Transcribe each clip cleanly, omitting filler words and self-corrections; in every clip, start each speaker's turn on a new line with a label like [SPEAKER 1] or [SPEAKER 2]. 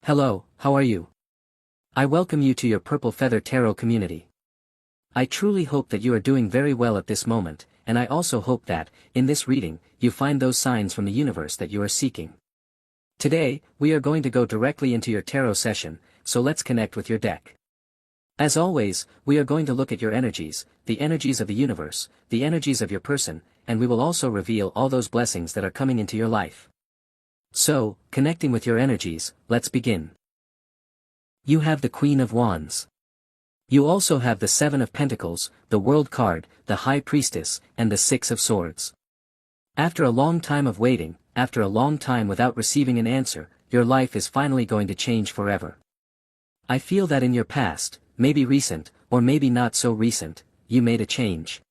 [SPEAKER 1] Hello, how are you? I welcome you to your Purple Feather Tarot community. I truly hope that you are doing very well at this moment, and I also hope that, in this reading, you find those signs from the universe that you are seeking. Today, we are going to go directly into your tarot session, so let's connect with your deck. As always, we are going to look at your energies, the energies of the universe, the energies of your person, and we will also reveal all those blessings that are coming into your life. So, connecting with your energies, let's begin. You have the Queen of Wands. You also have the Seven of Pentacles, the World card, the High Priestess, and the Six of Swords. After a long time of waiting, after a long time without receiving an answer, your life is finally going to change forever. I feel that in your past, maybe recent, or maybe not so recent, you made a change.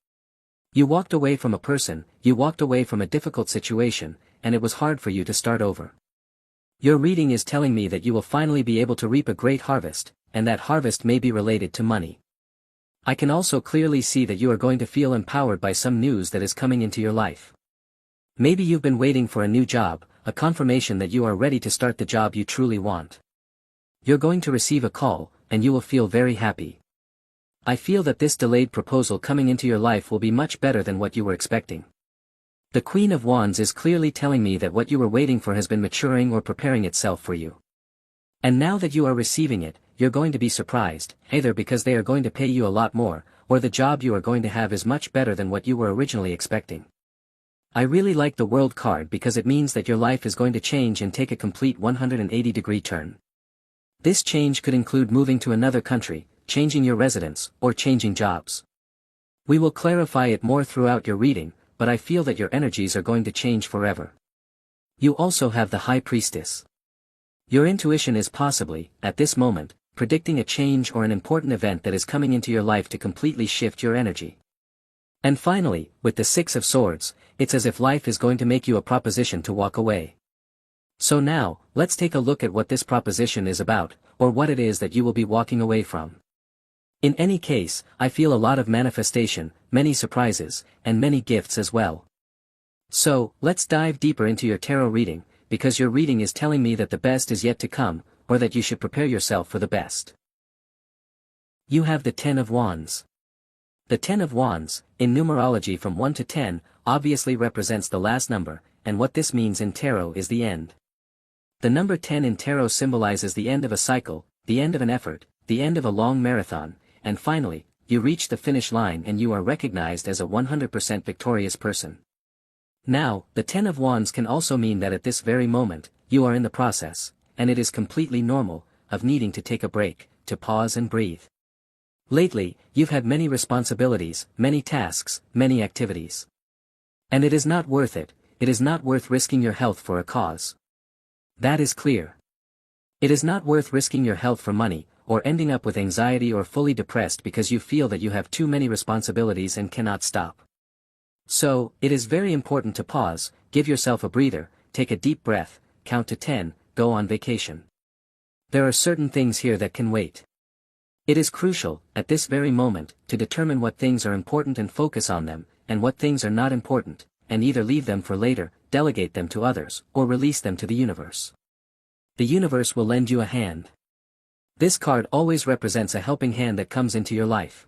[SPEAKER 1] You walked away from a person, you walked away from a difficult situation, and it was hard for you to start over. Your reading is telling me that you will finally be able to reap a great harvest, and that harvest may be related to money. I can also clearly see that you are going to feel empowered by some news that is coming into your life. Maybe you've been waiting for a new job, a confirmation that you are ready to start the job you truly want. You're going to receive a call, and you will feel very happy. I feel that this delayed proposal coming into your life will be much better than what you were expecting. The Queen of Wands is clearly telling me that what you were waiting for has been maturing or preparing itself for you. And now that you are receiving it, you're going to be surprised, either because they are going to pay you a lot more, or the job you are going to have is much better than what you were originally expecting. I really like the World card because it means that your life is going to change and take a complete 180-degree turn. This change could include moving to another country, changing your residence, or changing jobs. We will clarify it more throughout your reading, but I feel that your energies are going to change forever. You also have the High Priestess. Your intuition is possibly, at this moment, predicting a change or an important event that is coming into your life to completely shift your energy. And finally, with the Six of Swords, it's as if life is going to make you a proposition to walk away. So now, let's take a look at what this proposition is about, or what it is that you will be walking away from. In any case, I feel a lot of manifestation, many surprises, and many gifts as well. So, let's dive deeper into your tarot reading, because your reading is telling me that the best is yet to come, or that you should prepare yourself for the best. You have the Ten of Wands. The Ten of Wands, in numerology from 1 to 10, obviously represents the last number, and what this means in tarot is the end. The number 10 in tarot symbolizes the end of a cycle, the end of an effort, the end of a long marathon, and finally, you reach the finish line and you are recognized as a 100% victorious person. Now, the Ten of Wands can also mean that at this very moment, you are in the process, and it is completely normal, of needing to take a break, to pause and breathe. Lately, you've had many responsibilities, many tasks, many activities. And it is not worth it is not worth risking your health for a cause. That is clear. It is not worth risking your health for money, or ending up with anxiety or fully depressed because you feel that you have too many responsibilities and cannot stop. So, it is very important to pause, give yourself a breather, take a deep breath, count to 10, go on vacation. There are certain things here that can wait. It is crucial, at this very moment, to determine what things are important and focus on them, and what things are not important, and either leave them for later, delegate them to others, or release them to the universe. The universe will lend you a hand. This card always represents a helping hand that comes into your life.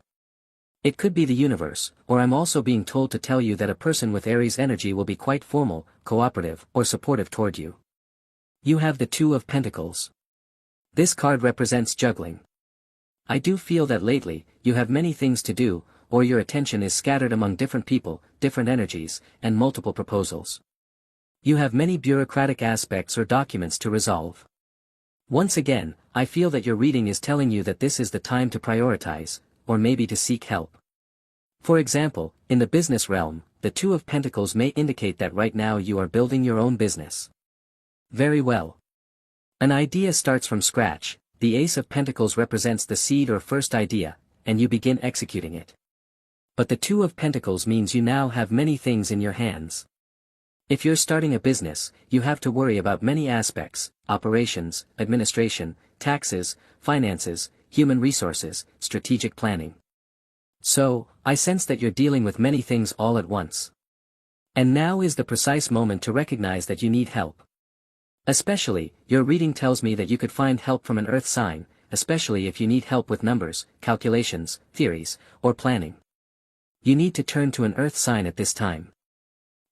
[SPEAKER 1] It could be the universe, or I'm also being told to tell you that a person with Aries energy will be quite formal, cooperative, or supportive toward you. You have the Two of Pentacles. This card represents juggling. I do feel that lately, you have many things to do, or your attention is scattered among different people, different energies, and multiple proposals. You have many bureaucratic aspects or documents to resolve. Once again, I feel that your reading is telling you that this is the time to prioritize, or maybe to seek help. For example, in the business realm, the Two of Pentacles may indicate that right now you are building your own business. Very well. An idea starts from scratch, the Ace of Pentacles represents the seed or first idea, and you begin executing it. But the Two of Pentacles means you now have many things in your hands. If you're starting a business, you have to worry about many aspects: operations, administration, taxes, finances, human resources, strategic planning. So, I sense that you're dealing with many things all at once. And now is the precise moment to recognize that you need help. Especially, your reading tells me that you could find help from an earth sign, especially if you need help with numbers, calculations, theories, or planning. You need to turn to an earth sign at this time.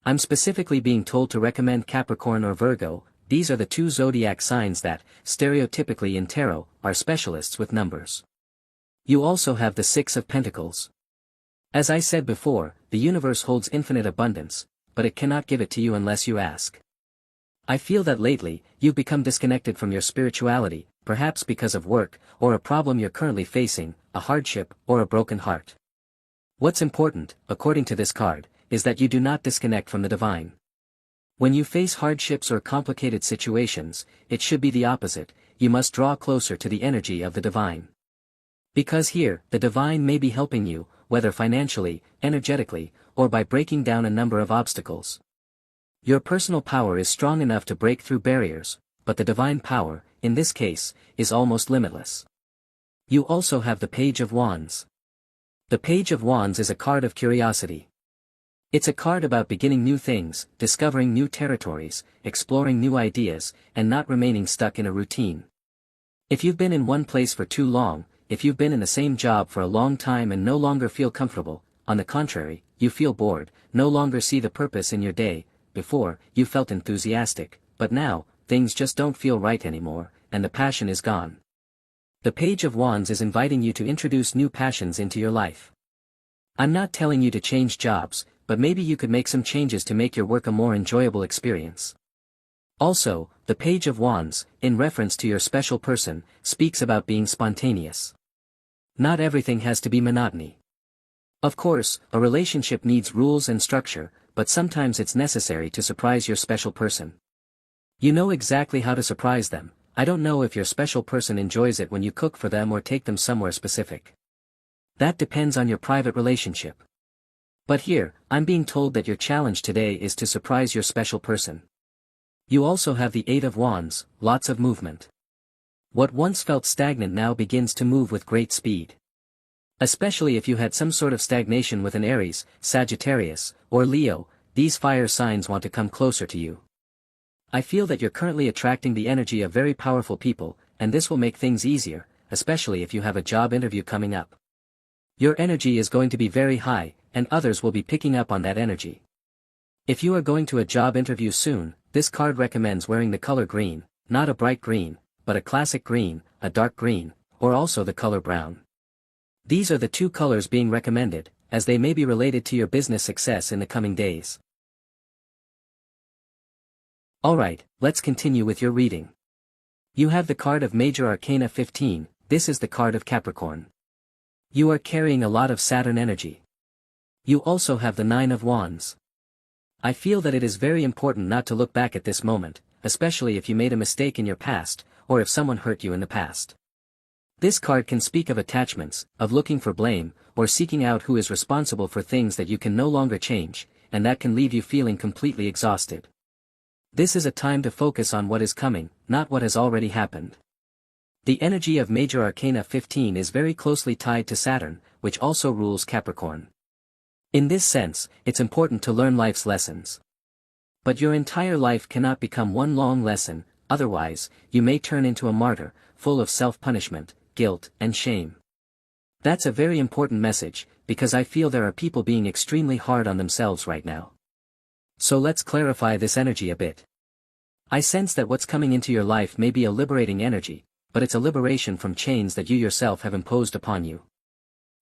[SPEAKER 1] I'm specifically being told to recommend Capricorn or Virgo. These are the two zodiac signs that, stereotypically in tarot, are specialists with numbers. You also have the Six of Pentacles. As I said before, the universe holds infinite abundance, but it cannot give it to you unless you ask. I feel that lately, you've become disconnected from your spirituality, perhaps because of work, or a problem you're currently facing, a hardship, or a broken heart. What's important, according to this card, is that you do not disconnect from the divine. When you face hardships or complicated situations, it should be the opposite, you must draw closer to the energy of the divine. Because here, the divine may be helping you, whether financially, energetically, or by breaking down a number of obstacles. Your personal power is strong enough to break through barriers, but the divine power, in this case, is almost limitless. You also have the Page of Wands. The Page of Wands is a card of curiosity. It's a card about beginning new things, discovering new territories, exploring new ideas, and not remaining stuck in a routine. If you've been in one place for too long, if you've been in the same job for a long time and no longer feel comfortable, on the contrary, you feel bored, no longer see the purpose in your day, before, you felt enthusiastic, but now, things just don't feel right anymore, and the passion is gone. The Page of Wands is inviting you to introduce new passions into your life. I'm not telling you to change jobs, but maybe you could make some changes to make your work a more enjoyable experience. Also, the Page of Wands, in reference to your special person, speaks about being spontaneous. Not everything has to be monotony. Of course, a relationship needs rules and structure, but sometimes it's necessary to surprise your special person. You know exactly how to surprise them. I don't know if your special person enjoys it when you cook for them or take them somewhere specific. That depends on your private relationship. But here, I'm being told that your challenge today is to surprise your special person. You also have the Eight of Wands, lots of movement. What once felt stagnant now begins to move with great speed. Especially if you had some sort of stagnation with an Aries, Sagittarius, or Leo, these fire signs want to come closer to you. I feel that you're currently attracting the energy of very powerful people, and this will make things easier, especially if you have a job interview coming up. Your energy is going to be very high, and others will be picking up on that energy. If you are going to a job interview soon, this card recommends wearing the color green, not a bright green, but a classic green, a dark green, or also the color brown. These are the two colors being recommended, as they may be related to your business success in the coming days. Alright, let's continue with your reading. You have the card of Major Arcana 15, this is the card of Capricorn. You are carrying a lot of Saturn energy. You also have the Nine of Wands. I feel that it is very important not to look back at this moment, especially if you made a mistake in your past, or if someone hurt you in the past. This card can speak of attachments, of looking for blame, or seeking out who is responsible for things that you can no longer change, and that can leave you feeling completely exhausted. This is a time to focus on what is coming, not what has already happened. The energy of Major Arcana 15 is very closely tied to Saturn, which also rules Capricorn. In this sense, it's important to learn life's lessons. But your entire life cannot become one long lesson, otherwise, you may turn into a martyr, full of self-punishment, guilt, and shame. That's a very important message, because I feel there are people being extremely hard on themselves right now. So let's clarify this energy a bit. I sense that what's coming into your life may be a liberating energy, but it's a liberation from chains that you yourself have imposed upon you.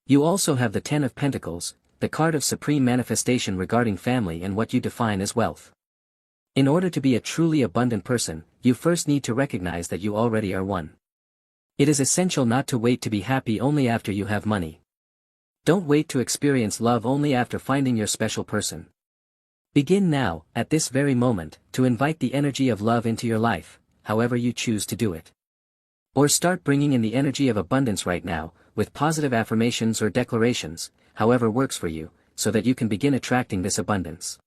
[SPEAKER 1] You also have the Ten of Pentacles, the card of supreme manifestation regarding family and what you define as wealth. In order to be a truly abundant person, you first need to recognize that you already are one. It is essential not to wait to be happy only after you have money. Don't wait to experience love only after finding your special person. Begin now, at this very moment, to invite the energy of love into your life, however you choose to do it. Or start bringing in the energy of abundance right now, with positive affirmations or declarations, however works for you, so that you can begin attracting this abundance.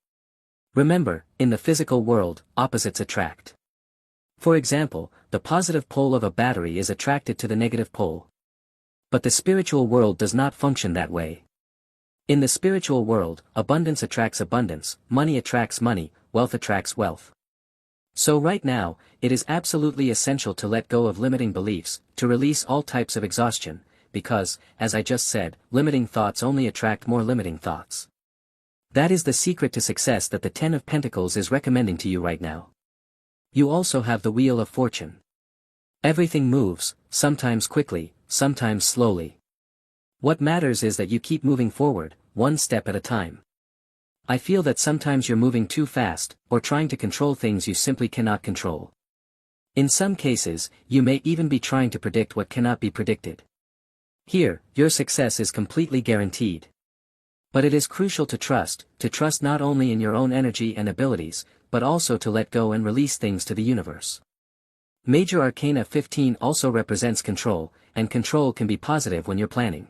[SPEAKER 1] Remember, in the physical world, opposites attract. For example, the positive pole of a battery is attracted to the negative pole. But the spiritual world does not function that way. In the spiritual world, abundance attracts abundance, money attracts money, wealth attracts wealth. So right now, it is absolutely essential to let go of limiting beliefs, to release all types of exhaustion, because, as I just said, limiting thoughts only attract more limiting thoughts. That is the secret to success that the Ten of Pentacles is recommending to you right now. You also have the Wheel of Fortune. Everything moves, sometimes quickly, sometimes slowly. What matters is that you keep moving forward, one step at a time. I feel that sometimes you're moving too fast, or trying to control things you simply cannot control. In some cases, you may even be trying to predict what cannot be predicted. Here, your success is completely guaranteed. But it is crucial to trust not only in your own energy and abilities, but also to let go and release things to the universe. Major Arcana 15 also represents control, and control can be positive when you're planning.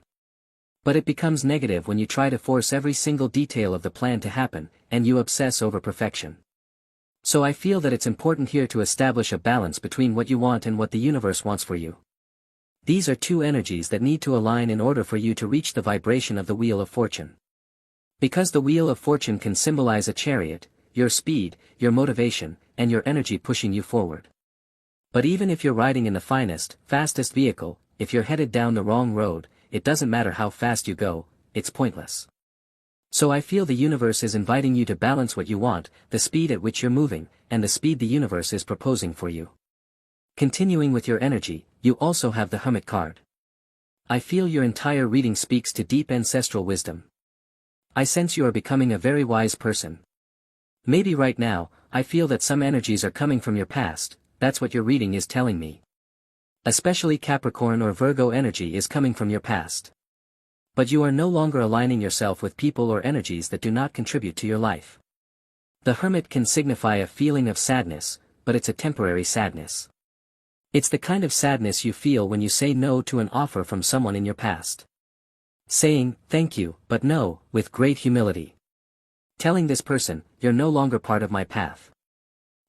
[SPEAKER 1] But it becomes negative when you try to force every single detail of the plan to happen, and you obsess over perfection. So I feel that it's important here to establish a balance between what you want and what the universe wants for you. These are two energies that need to align in order for you to reach the vibration of the Wheel of Fortune. Because the Wheel of Fortune can symbolize a chariot, your speed, your motivation, and your energy pushing you forward. But even if you're riding in the finest, fastest vehicle, if you're headed down the wrong road, it doesn't matter how fast you go, it's pointless. So I feel the universe is inviting you to balance what you want, the speed at which you're moving, and the speed the universe is proposing for you. Continuing with your energy, you also have the Hermit card. I feel your entire reading speaks to deep ancestral wisdom. I sense you are becoming a very wise person. Maybe right now, I feel that some energies are coming from your past, that's what your reading is telling me. Especially Capricorn or Virgo energy is coming from your past. But you are no longer aligning yourself with people or energies that do not contribute to your life. The Hermit can signify a feeling of sadness, but it's a temporary sadness. It's the kind of sadness you feel when you say no to an offer from someone in your past. Saying, thank you, but no, with great humility. Telling this person, you're no longer part of my path.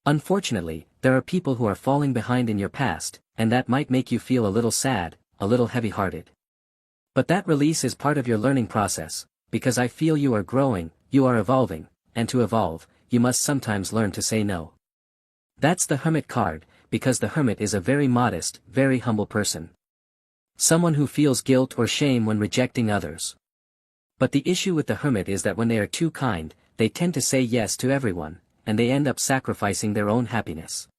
[SPEAKER 1] Unfortunately, there are people who are falling behind in your past, and that might make you feel a little sad, a little heavy-hearted. But that release is part of your learning process, because I feel you are growing, you are evolving, and to evolve, you must sometimes learn to say no. That's the Hermit card, because the Hermit is a very modest, very humble person. Someone who feels guilt or shame when rejecting others. But the issue with the Hermit is that when they are too kind, they tend to say yes to everyone, and they end up sacrificing their own happiness.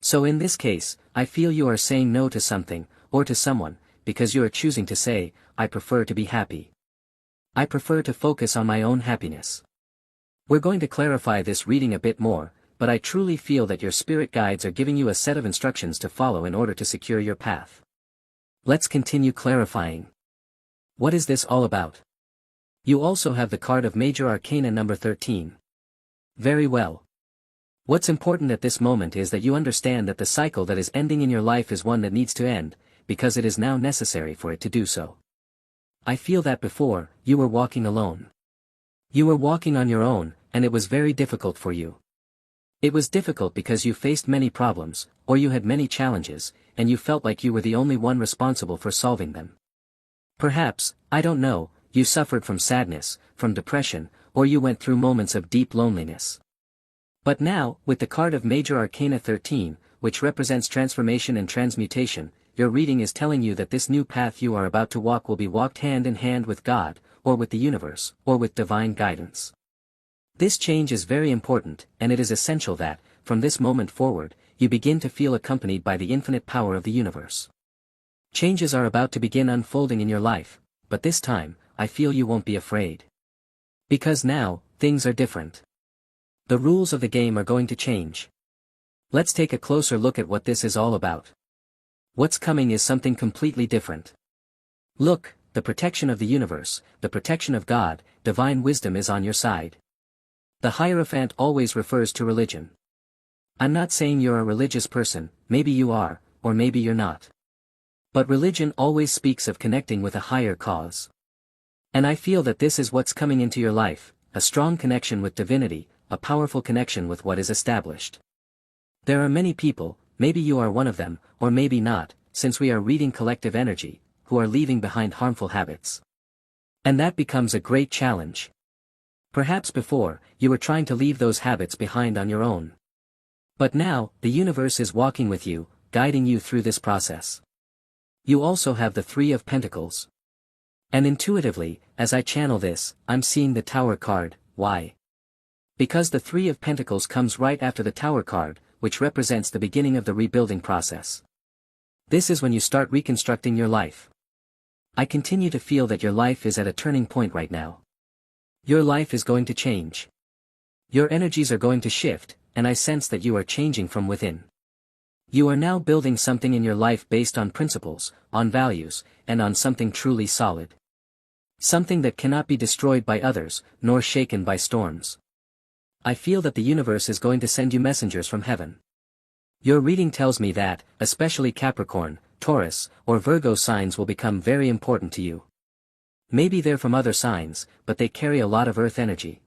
[SPEAKER 1] So in this case, I feel you are saying no to something, or to someone, because you are choosing to say, I prefer to be happy. I prefer to focus on my own happiness. We're going to clarify this reading a bit more, but I truly feel that your spirit guides are giving you a set of instructions to follow in order to secure your path. Let's continue clarifying. What is this all about? You also have the card of Major Arcana number 13. Very well. What's important at this moment is that you understand that the cycle that is ending in your life is one that needs to end, because it is now necessary for it to do so. I feel that before, you were walking alone. You were walking on your own, and it was very difficult for you. It was difficult because you faced many problems, or you had many challenges, and you felt like you were the only one responsible for solving them. Perhaps, I don't know, you suffered from sadness, from depression, or you went through moments of deep loneliness. But now, with the card of Major Arcana 13, which represents transformation and transmutation, your reading is telling you that this new path you are about to walk will be walked hand in hand with God, or with the universe, or with divine guidance. This change is very important, and it is essential that, from this moment forward, you begin to feel accompanied by the infinite power of the universe. Changes are about to begin unfolding in your life, but this time, I feel you won't be afraid. Because now, things are different. The rules of the game are going to change. Let's take a closer look at what this is all about. What's coming is something completely different. Look, the protection of the universe, the protection of God, divine wisdom is on your side. The Hierophant always refers to religion. I'm not saying you're a religious person, maybe you are, or maybe you're not. But religion always speaks of connecting with a higher cause. And I feel that this is what's coming into your life, a strong connection with divinity, a powerful connection with what is established. There are many people, maybe you are one of them, or maybe not, since we are reading collective energy, who are leaving behind harmful habits. And that becomes a great challenge. Perhaps before, you were trying to leave those habits behind on your own. But now, the universe is walking with you, guiding you through this process. You also have the Three of Pentacles. And intuitively, as I channel this, I'm seeing the Tower card. Why? Because the Three of Pentacles comes right after the Tower card, which represents the beginning of the rebuilding process. This is when you start reconstructing your life. I continue to feel that your life is at a turning point right now. Your life is going to change. Your energies are going to shift, and I sense that you are changing from within. You are now building something in your life based on principles, on values, and on something truly solid. Something that cannot be destroyed by others, nor shaken by storms. I feel that the universe is going to send you messengers from heaven. Your reading tells me that, especially Capricorn, Taurus, or Virgo signs will become very important to you. Maybe they're from other signs, but they carry a lot of earth energy.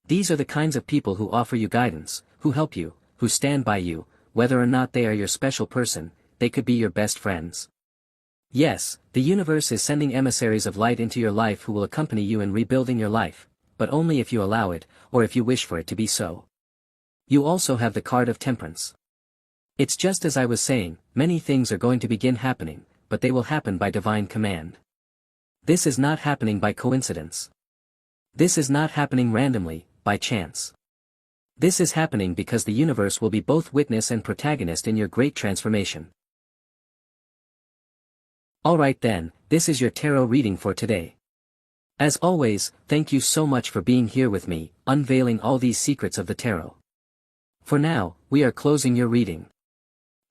[SPEAKER 1] These are the kinds of people who offer you guidance, who help you, who stand by you, whether or not they are your special person, they could be your best friends. Yes, the universe is sending emissaries of light into your life who will accompany you in rebuilding your life, but only if you allow it, or if you wish for it to be so. You also have the card of Temperance. It's just as I was saying, many things are going to begin happening, but they will happen by divine command. This is not happening by coincidence. This is not happening randomly, by chance. This is happening because the universe will be both witness and protagonist in your great transformation. Alright then, this is your tarot reading for today. As always, thank you so much for being here with me, unveiling all these secrets of the tarot. For now, we are closing your reading.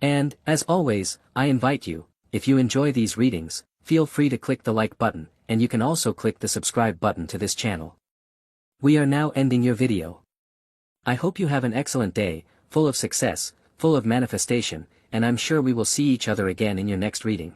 [SPEAKER 1] And, as always, I invite you, if you enjoy these readings, feel free to click the like button, and you can also click the subscribe button to this channel. We are now ending your video. I hope you have an excellent day, full of success, full of manifestation, and I'm sure we will see each other again in your next reading.